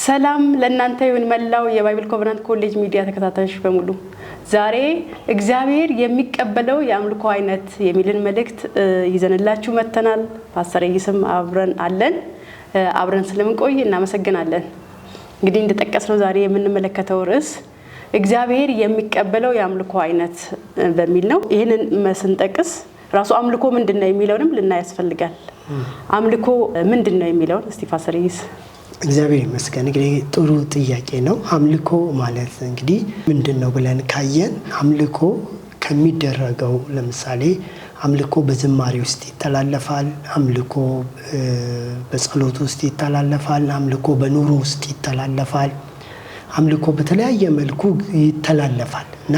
ሰላም ለእናንተ ይሁን መላው የባይብል ኮቨናንት ኮሌጅ ሚዲያ ተከታታዮች በሙሉ ዛሬ እግዚአብሔር የሚቀበለው የአምልኮ አይነት የሚልን መልእክት ይዘንላችሁ መተናል። ፓስተር ይስም አብረን ስለምንቆይ እናመሰግናለን። እንግዲህ እንደተጠቀስነው ዛሬ የምንመለከተው ርዕስ እግዚአብሔር የሚቀበለው የአምልኮ አይነት በሚል ነው። ይሄንን መስንጠቅስ ራሱ አምልኮ ምንድነው የሚለውንም ልናይ ያስፈልጋል። አምልኮ ምንድነው የሚለውን እስቲ ፓስተር ይስ እግዚአብሔር ይመስገን። እንግዲህ ጥሩ ጥያቄ ነው። አምልኮ ማለት እንግዲህ ምንድነው ብለን ካየን አምልኮ ከሚደረገው ለምሳሌ አምልኮ በዝማሬ ውስጥ ይተላለፋል፣ አምልኮ በጸሎት ውስጥ ይተላለፋል፣ አምልኮ በኑሮ ውስጥ ይተላለፋል፣ አምልኮ በተለያየ መልኩ ይተላለፋል እና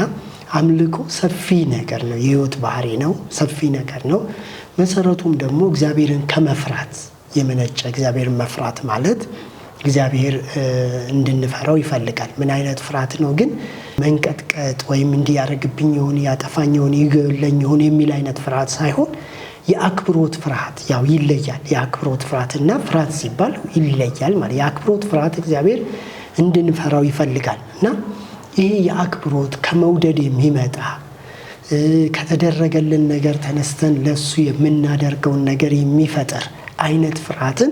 አምልኮ ሰፊ ነገር ነው። የህይወት ባህሪ ነው። ሰፊ ነገር ነው። መሰረቱም ደግሞ እግዚአብሔርን ከመፍራት የመነጨ እግዚአብሔርን መፍራት ማለት እግዚአብሔር እንድንፈራው ይፈልጋል። ምን አይነት ፍርሃት ነው ግን? መንቀጥቀጥ ወይም እንዲያረግብኝ ይሁን ያጠፋኝ ይሁን ይገለኝ ይሁን የሚል አይነት ፍርሃት ሳይሆን የአክብሮት ፍርሃት። ያው ይለያል። የአክብሮት ፍርሃትና ፍርሃት ሲባል ይለያል ማለት። የአክብሮት ፍርሃት እግዚአብሔር እንድንፈራው ይፈልጋል እና ይሄ የአክብሮት ከመውደድ የሚመጣ ከተደረገልን ነገር ተነስተን ለሱ የምናደርገውን ነገር የሚፈጥር አይነት ፍርሃትን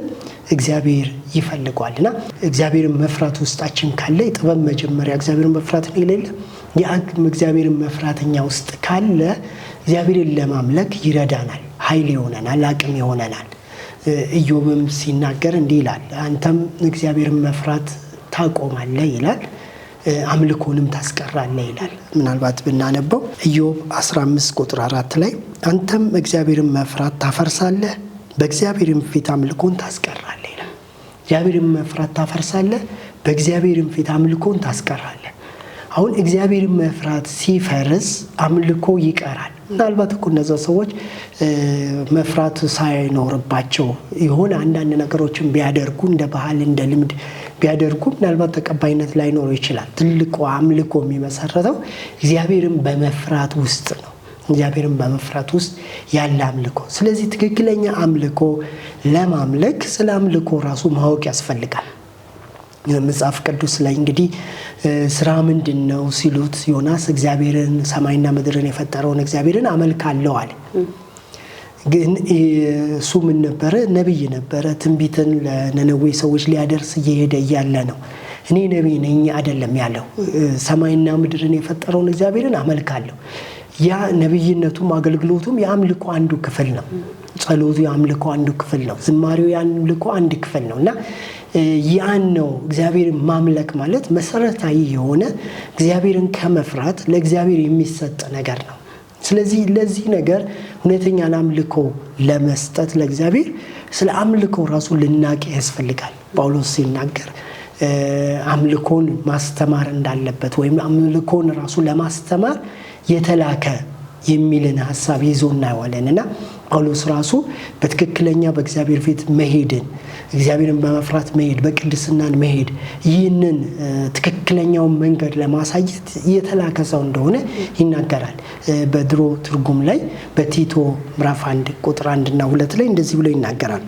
እግዚአብሔር ይፈልጋልና እግዚአብሔርን መፍራት ውስጣችን ካለ የጥበብ መጀመሪያ እግዚአብሔርን መፍራት ነው ይላል። እግዚአብሔርን መፍራተኛ ውስጥ ካለ እግዚአብሔርን ለማምለክ ይረዳናል፣ ኃይል ይሆነናል፣ አቅም ይሆነናል። ኢዮብም ሲናገር እንዲህ ይላል፣ አንተም እግዚአብሔርን መፍራት ታቆማለህ ይላል፣ አምልኮንም ታስቀራለህ ይላል። ምናልባት ብናነበው ኢዮብ 15 ቁጥር 4 ላይ አንተም እግዚአብሔርን መፍራት ታፈርሳለህ፣ በእግዚአብሔርም ፊት አምልኮን ታስቀራለህ ይላል። እግዚአብሔርን መፍራት ታፈርሳለህ፣ በእግዚአብሔርም ፊት አምልኮን ታስቀራለህ። አሁን እግዚአብሔርን መፍራት ሲፈርስ አምልኮ ይቀራል። ምናልባት እኮ እነዛ ሰዎች መፍራት ሳይኖርባቸው የሆነ አንዳንድ ነገሮችን ቢያደርጉ እንደ ባህል እንደ ልምድ ቢያደርጉ ምናልባት ተቀባይነት ላይኖረው ይችላል። ትልቁ አምልኮ የሚመሰረተው እግዚአብሔርን በመፍራት ውስጥ ነው። እግዚአብሔርን በመፍራት ውስጥ ያለ አምልኮ። ስለዚህ ትክክለኛ አምልኮ ለማምለክ ስለ አምልኮ ራሱ ማወቅ ያስፈልጋል። መጽሐፍ ቅዱስ ላይ እንግዲህ ስራ ምንድነው ሲሉት ዮናስ እግዚአብሔርን ሰማይና ምድርን የፈጠረውን እግዚአብሔርን አመልካለሁ አለ። ግን እሱ ምን ነበረ? ነብይ ነበረ። ትንቢትን ለነነዌ ሰዎች ሊያደርስ እየሄደ እያለ ነው እኔ ነብይ ነኝ አይደለም ያለው። ሰማይና ምድርን የፈጠረውን እግዚአብሔርን አመልካለሁ። ያ ነብይነቱም አገልግሎቱም የአምልኮ አንዱ ክፍል ነው። ጸሎቱ የአምልኮ አንዱ ክፍል ነው። ዝማሬው የአምልኮ አንድ ክፍል ነው እና ያን ነው እግዚአብሔርን ማምለክ ማለት መሰረታዊ የሆነ እግዚአብሔርን ከመፍራት ለእግዚአብሔር የሚሰጥ ነገር ነው። ስለዚህ ለዚህ ነገር እውነተኛ አምልኮ ለመስጠት ለእግዚአብሔር ስለ አምልኮ ራሱ ልናቅ ያስፈልጋል። ጳውሎስ ሲናገር አምልኮን ማስተማር እንዳለበት ወይም አምልኮን ራሱ ለማስተማር የተላከ የሚልን ሐሳብ ይዞ እናየዋለንና ጳውሎስ ራሱ በትክክለኛ በእግዚአብሔር ፊት መሄድን እግዚአብሔርን በመፍራት መሄድ በቅድስናን መሄድ ይህንን ትክክለኛውን መንገድ ለማሳየት የተላከ ሰው እንደሆነ ይናገራል። በድሮ ትርጉም ላይ በቲቶ ምዕራፍ 1 ቁጥር 1 እና 2 ላይ እንደዚህ ብሎ ይናገራል።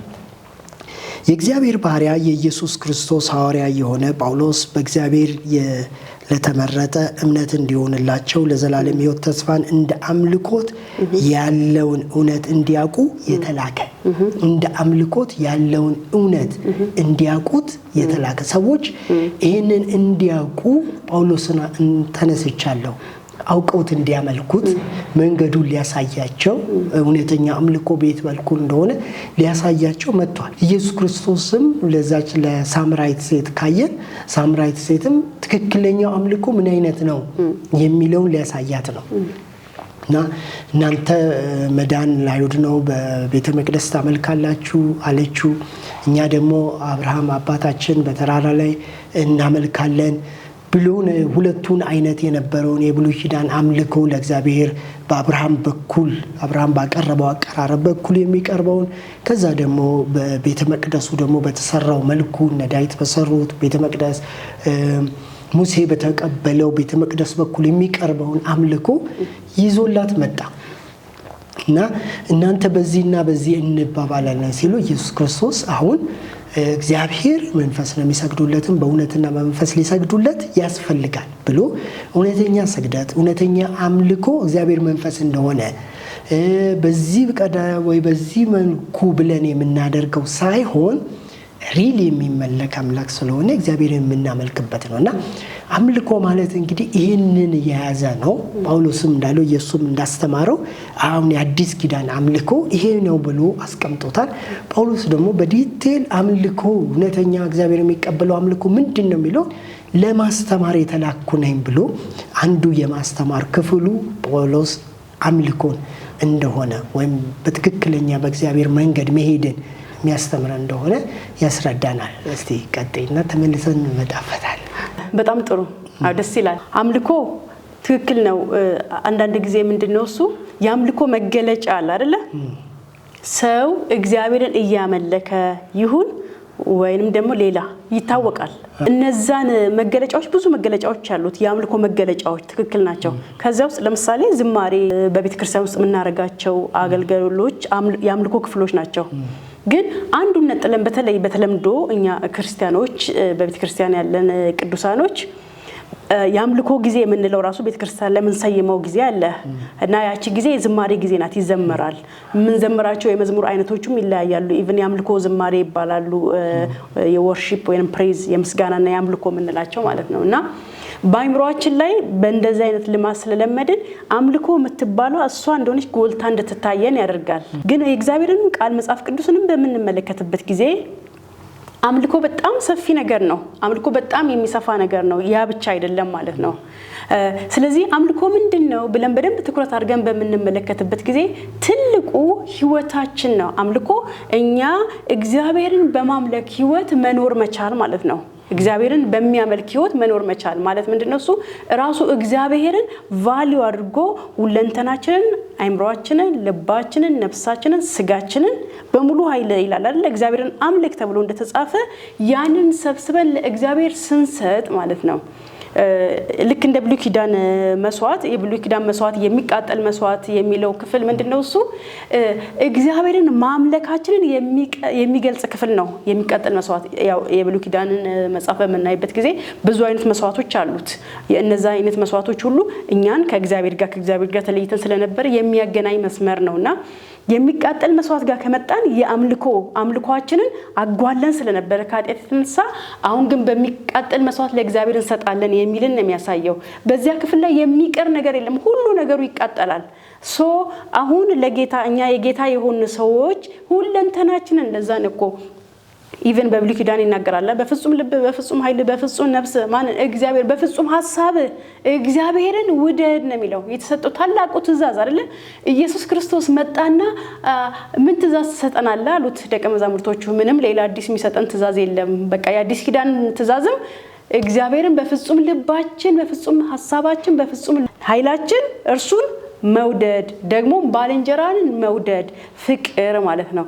የእግዚአብሔር ባሪያ የኢየሱስ ክርስቶስ ሐዋርያ የሆነ ጳውሎስ በእግዚአብሔር ለተመረጠ እምነት እንዲሆንላቸው ለዘላለም ሕይወት ተስፋን እንደ አምልኮት ያለውን እውነት እንዲያውቁ የተላከ እንደ አምልኮት ያለውን እውነት እንዲያውቁት የተላከ ሰዎች ይህንን እንዲያውቁ ጳውሎስን ተነስቻለሁ አውቀውት እንዲያመልኩት መንገዱን ሊያሳያቸው እውነተኛ አምልኮ ቤት መልኩ እንደሆነ ሊያሳያቸው መጥቷል። ኢየሱስ ክርስቶስም ለዛች ለሳምራይት ሴት ካየን ሳምራይት ሴትም ትክክለኛው አምልኮ ምን አይነት ነው የሚለውን ሊያሳያት ነው እና እናንተ መዳን ለአይሁድ ነው በቤተ መቅደስ ታመልካላችሁ አለችው። እኛ ደግሞ አብርሃም አባታችን በተራራ ላይ እናመልካለን ብሎን ሁለቱን አይነት የነበረውን የብሉይ ኪዳን አምልኮ ለእግዚአብሔር በአብርሃም በኩል አብርሃም ባቀረበው አቀራረብ በኩል የሚቀርበውን ከዛ ደግሞ በቤተ መቅደሱ ደግሞ በተሰራው መልኩ ዳዊት በሰሩት ቤተ መቅደስ ሙሴ በተቀበለው ቤተ መቅደስ በኩል የሚቀርበውን አምልኮ ይዞላት መጣ እና እናንተ በዚህና በዚህ እንባባላለን ሲሉ ኢየሱስ ክርስቶስ አሁን እግዚአብሔር መንፈስ ነው የሚሰግዱለትም በእውነትና በመንፈስ ሊሰግዱለት ያስፈልጋል ብሎ እውነተኛ ስግደት እውነተኛ አምልኮ እግዚአብሔር መንፈስ እንደሆነ በዚህ ቀዳ ወይ በዚህ መልኩ ብለን የምናደርገው ሳይሆን ሪል የሚመለክ አምላክ ስለሆነ እግዚአብሔርን የምናመልክበት ነውና አምልኮ ማለት እንግዲህ ይህንን የያዘ ነው። ጳውሎስም እንዳለው ኢየሱስም እንዳስተማረው አሁን የአዲስ ኪዳን አምልኮ ይሄ ነው ብሎ አስቀምጦታል። ጳውሎስ ደግሞ በዲቴል አምልኮ እውነተኛ እግዚአብሔር የሚቀበለው አምልኮ ምንድን ነው የሚለው ለማስተማር የተላኩ ነኝ ብሎ አንዱ የማስተማር ክፍሉ ጳውሎስ አምልኮን እንደሆነ ወይም በትክክለኛ በእግዚአብሔር መንገድ መሄድን የሚያስተምረን እንደሆነ ያስረዳናል። እስቲ ቀጥይና ተመልሰን እንመጣበታለን። በጣም ጥሩ። ደስ ይላል። አምልኮ ትክክል ነው። አንዳንድ ጊዜ ምንድነው እሱ የአምልኮ መገለጫ አለ አይደለ? ሰው እግዚአብሔርን እያመለከ ይሁን ወይንም ደግሞ ሌላ ይታወቃል። እነዛን መገለጫዎች ብዙ መገለጫዎች አሉት። የአምልኮ መገለጫዎች ትክክል ናቸው። ከዛ ውስጥ ለምሳሌ ዝማሬ በቤተክርስቲያን ውስጥ የምናደርጋቸው አገልግሎቶች የአምልኮ ክፍሎች ናቸው። ግን አንዱን ነጥለን በተለይ በተለምዶ እኛ ክርስቲያኖች በቤተክርስቲያን ያለን ቅዱሳኖች የአምልኮ ጊዜ የምንለው ራሱ ቤተክርስቲያን ላይ የምንሰይመው ጊዜ አለ እና ያቺ ጊዜ የዝማሬ ጊዜ ናት። ይዘመራል። የምንዘምራቸው የመዝሙር አይነቶችም ይለያያሉ። ኢቭን የአምልኮ ዝማሬ ይባላሉ። የወርሺፕ ወይም ፕሬዝ የምስጋናና የአምልኮ የምንላቸው ማለት ነው። እና በአይምሮአችን ላይ በእንደዚህ አይነት ልማት ስለለመድን አምልኮ የምትባለው እሷ እንደሆነች ጎልታ እንድትታየን ያደርጋል። ግን የእግዚአብሔርን ቃል መጽሐፍ ቅዱስንም በምንመለከትበት ጊዜ አምልኮ በጣም ሰፊ ነገር ነው። አምልኮ በጣም የሚሰፋ ነገር ነው። ያ ብቻ አይደለም ማለት ነው። ስለዚህ አምልኮ ምንድነው ብለን በደንብ ትኩረት አድርገን በምንመለከትበት ጊዜ ትልቁ ህይወታችን ነው። አምልኮ እኛ እግዚአብሔርን በማምለክ ህይወት መኖር መቻል ማለት ነው። እግዚአብሔርን በሚያመልክ ህይወት መኖር መቻል ማለት ምንድነው? እሱ ራሱ እግዚአብሔርን ቫልዩ አድርጎ ሁለንተናችንን፣ አይምሮአችንን፣ ልባችንን፣ ነፍሳችንን፣ ስጋችንን በሙሉ ኃይል ይላል አይደል? እግዚአብሔርን አምልክ ተብሎ እንደተጻፈ ያንን ሰብስበን ለእግዚአብሔር ስንሰጥ ማለት ነው። ልክ እንደ ብሉይ ኪዳን መስዋዕት የብሉይ ኪዳን መስዋዕት የሚቃጠል መስዋዕት የሚለው ክፍል ምንድነው? እሱ እግዚአብሔርን ማምለካችንን የሚገልጽ ክፍል ነው። የሚቃጠል መስዋዕት ያው የብሉይ ኪዳንን መጽሐፍ በመናይበት ጊዜ ብዙ አይነት መስዋዕቶች አሉት። የእነዛ አይነት መስዋዕቶች ሁሉ እኛን ከእግዚአብሔር ጋር ተለይተን ስለነበር የሚያገናኝ መስመር ነውና የሚቃጠል መስዋዕት ጋር ከመጣን አምልኮአችንን አጓለን ስለነበረ ከኃጢአት የተነሳ አሁን ግን በሚቃጠል መስዋዕት ለእግዚአብሔር እንሰጣለን የሚልን ነው የሚያሳየው። በዚያ ክፍል ላይ የሚቀር ነገር የለም። ሁሉ ነገሩ ይቃጠላል። አሁን ለጌታ እኛ የጌታ የሆኑ ሰዎች ሁለንተናችንን እንደዛ ነው ኢቭን በብሉይ ኪዳን ይናገራል። በፍጹም ልብ፣ በፍጹም ኃይል፣ በፍጹም ነፍስ እግዚአብሔር በፍጹም ሐሳብ እግዚአብሔርን ውደድ ነው የሚለው። የተሰጠው ታላቁ ትእዛዝ አይደለ? ኢየሱስ ክርስቶስ መጣና ምን ትእዛዝ ሰጠናል አሉት ደቀ መዛሙርቶቹ። ምንም ሌላ አዲስ የሚሰጠን ትእዛዝ የለም። በቃ የአዲስ ኪዳን ትእዛዝም እግዚአብሔርን በፍጹም ልባችን፣ በፍጹም ሐሳባችን፣ በፍጹም ኃይላችን እርሱን መውደድ ደግሞ ባልንጀራን መውደድ ፍቅር ማለት ነው።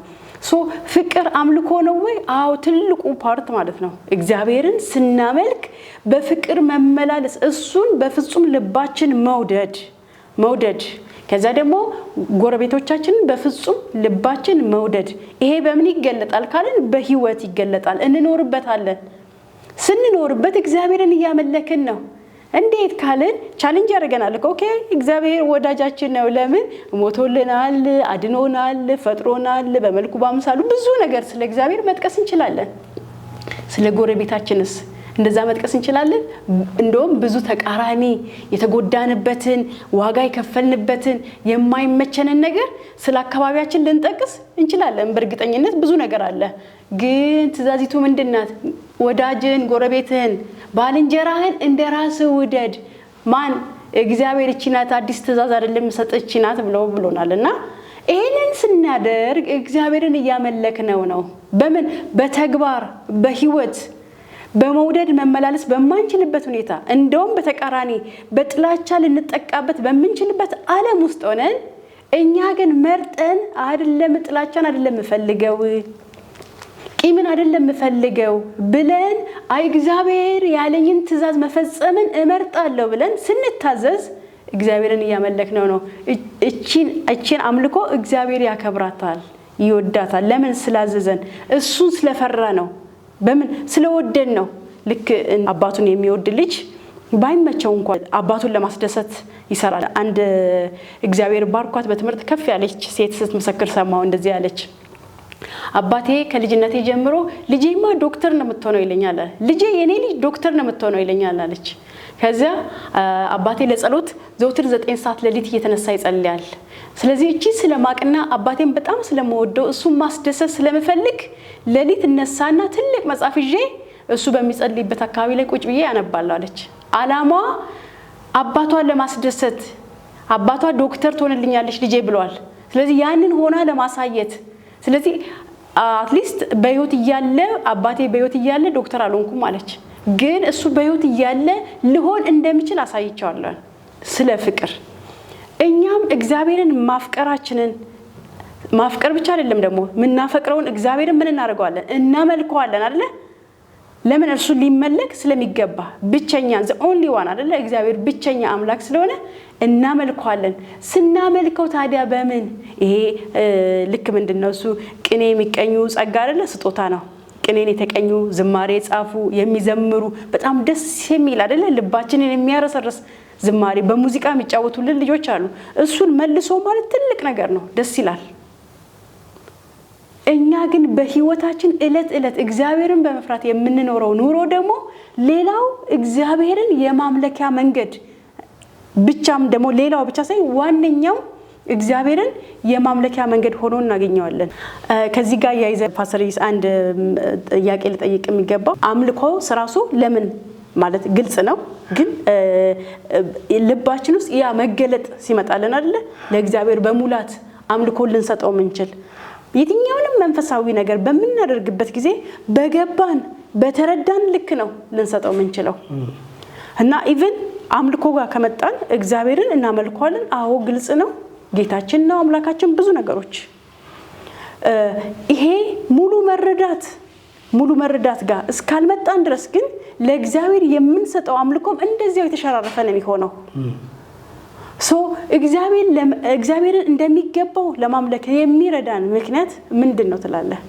ፍቅር አምልኮ ነው ወይ? አዎ ትልቁ ፓርት ማለት ነው። እግዚአብሔርን ስናመልክ በፍቅር መመላለስ፣ እሱን በፍጹም ልባችን መውደድ ከዛ ደግሞ ጎረቤቶቻችንን በፍጹም ልባችን መውደድ። ይሄ በምን ይገለጣል ካልን በህይወት ይገለጣል። እንኖርበታለን። ስንኖርበት እግዚአብሔርን እያመለክን ነው። እንዴት ካልን ቻሌንጅ ያደርገናል። ኦኬ እግዚአብሔር ወዳጃችን ነው። ለምን ሞቶልናል፣ አድኖናል፣ ፈጥሮናል በመልኩ በአምሳሉ። ብዙ ነገር ስለ እግዚአብሔር መጥቀስ እንችላለን። ስለ ጎረቤታችንስ እንደዛ መጥቀስ እንችላለን። እንደውም ብዙ ተቃራኒ የተጎዳንበትን ዋጋ የከፈልንበትን የማይመቸንን ነገር ስለ አካባቢያችን ልንጠቅስ እንችላለን። በእርግጠኝነት ብዙ ነገር አለ። ግን ትእዛዚቱ ምንድናት? ወዳጅን፣ ጎረቤትህን፣ ባልንጀራህን እንደራስህ ውደድ። ማን? እግዚአብሔር። እቺ ናት አዲስ ትእዛዝ አይደለም ሰጥቼ ናት ብሎናልና ይሄንን ስናደርግ እግዚአብሔርን እያመለክነው ነው። በምን? በተግባር በህይወት በመውደድ መመላለስ በማንችልበት ሁኔታ እንደውም በተቃራኒ በጥላቻ ልንጠቃበት በምንችልበት ዓለም ውስጥ ሆነን እኛ ግን መርጠን አይደለም ጥላቻን አይደለም ፈልገው ቂምን አይደለም ፈልገው ብለን እግዚአብሔር ያለኝን ትእዛዝ መፈጸምን እመርጣለሁ ብለን ስንታዘዝ እግዚአብሔርን እያመለክነው ነው። እቺን አምልኮ እግዚአብሔር ያከብራታል፣ ይወዳታል። ለምን? ስላዘዘን፣ እሱን ስለፈራ ነው። በምን ስለወደን ነው። ልክ አባቱን የሚወድ ልጅ ባይመቸው እንኳን አባቱን ለማስደሰት ይሰራል። አንድ እግዚአብሔር ባርኳት በትምህርት ከፍ ያለች ሴት ስትመሰክር ሰማው። እንደዚህ ያለች አባቴ ከልጅነቴ ጀምሮ ልጄማ ዶክተር ነው የምትሆነው ይለኛል። ልጄ የኔ ልጅ ዶክተር ነው የምትሆነው ይለኛል አለች። ከዚያ አባቴ ለጸሎት ዘውትር 9 ሰዓት ሌሊት እየተነሳ ይጸልያል። ስለዚህ እቺ ስለማቅና አባቴን በጣም ስለምወደው እሱን ማስደሰት ስለምፈልግ ሌሊት እነሳና ትልቅ መጽሐፍ ይዤ እሱ በሚጸልይበት አካባቢ ላይ ቁጭ ብዬ ያነባለሁ አለች። አላማዋ አባቷን ለማስደሰት አባቷ ዶክተር ትሆንልኛለች ልጄ ብሏል። ስለዚህ ያንን ሆና ለማሳየት ስለዚህ አትሊስት በህይወት እያለ አባቴ በህይወት እያለ ዶክተር አልሆንኩም አለች። ግን እሱ በህይወት እያለ ልሆን እንደሚችል አሳይቻለሁ ስለ ፍቅር። እኛም እግዚአብሔርን ማፍቀር ብቻ አይደለም ደግሞ ምናፈቅረውን እግዚአብሔርን ምን እናደርገዋለን? እናመልከዋለን አይደለ? ለምን? እርሱ ሊመለክ ስለሚገባ ብቸኛ the only one አይደለ? እግዚአብሔር ብቸኛ አምላክ ስለሆነ እናመልከዋለን። ስናመልከው ታዲያ በምን? ይሄ ልክ ምንድነው እሱ ቅኔ የሚቀኙ ጸጋ አይደለ? ስጦታ ነው። ቅኔን የተቀኙ ዝማሬ ጻፉ የሚዘምሩ በጣም ደስ የሚል አይደለ? ልባችንን የሚያረሰርስ ዝማሬ በሙዚቃ የሚጫወቱልን ልጆች አሉ። እሱን መልሶ ማለት ትልቅ ነገር ነው። ደስ ይላል። እኛ ግን በህይወታችን እለት እግዚአብሔርን በመፍራት የምንኖረው ኑሮ ደግሞ ሌላው እግዚአብሔርን የማምለኪያ መንገድ ብቻም ደግሞ ሌላው ብቻ ሳይሆን ዋነኛው እግዚአብሔርን የማምለኪያ መንገድ ሆኖ እናገኘዋለን። ከዚህ ጋር ያይዘ ፓስተርስ አንድ ጥያቄ ልጠይቅ የሚገባው አምልኮ ስራሱ ለምን ማለት ግልጽ ነው። ግን ልባችን ውስጥ ያ መገለጥ ሲመጣልን አይደለ? ለእግዚአብሔር በሙላት አምልኮ ልንሰጠው ምንችል የትኛውንም መንፈሳዊ ነገር በመናደርግበት ጊዜ በገባን በተረዳን ልክ ነው ልንሰጠው ምንችለው። እና ኢቭን አምልኮ ጋር ከመጣን እግዚአብሔርን እናመልከዋለን። አዎ ግልጽ ነው። ጌታችን ነው አምላካችን ብዙ ነገሮች ይሄ ሙሉ መረዳት ጋር እስካልመጣን ድረስ ግን ለእግዚአብሔር የምንሰጠው አምልኮም እንደዚያው የተሸራረፈ ነው የሚሆነው። እግዚአብሔርን እንደሚገባው ለማምለክ የሚረዳን ምክንያት ምንድነው ትላለህ?